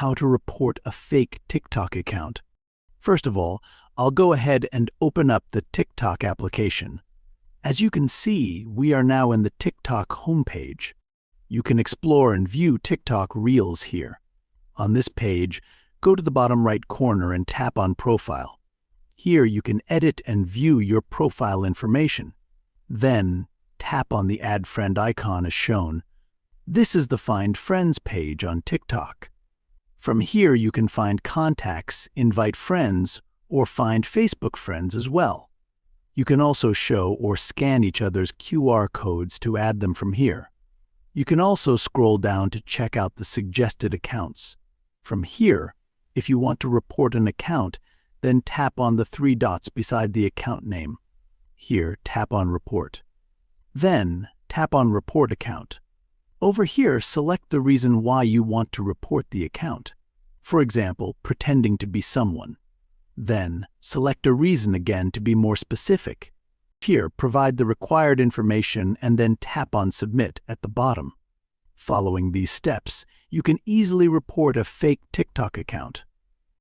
How to report a fake TikTok account. First of all, I'll go ahead and open up the TikTok application. As you can see, we are now in the TikTok homepage. You can explore and view TikTok Reels here. On this page, go to the bottom right corner and tap on Profile. Here you can edit and view your profile information. Then, tap on the Add Friend icon as shown. This is the Find Friends page on TikTok. From here you can find contacts, invite friends, or find Facebook friends as well. You can also show or scan each other's QR codes to add them from here. You can also scroll down to check out the suggested accounts. From here, if you want to report an account, then tap on the three dots beside the account name. Here, tap on Report. Then, tap on Report Account. Over here, select the reason why you want to report the account. For example, pretending to be someone. Then, select a reason again to be more specific. Here, provide the required information and then tap on Submit at the bottom. Following these steps, you can easily report a fake TikTok account.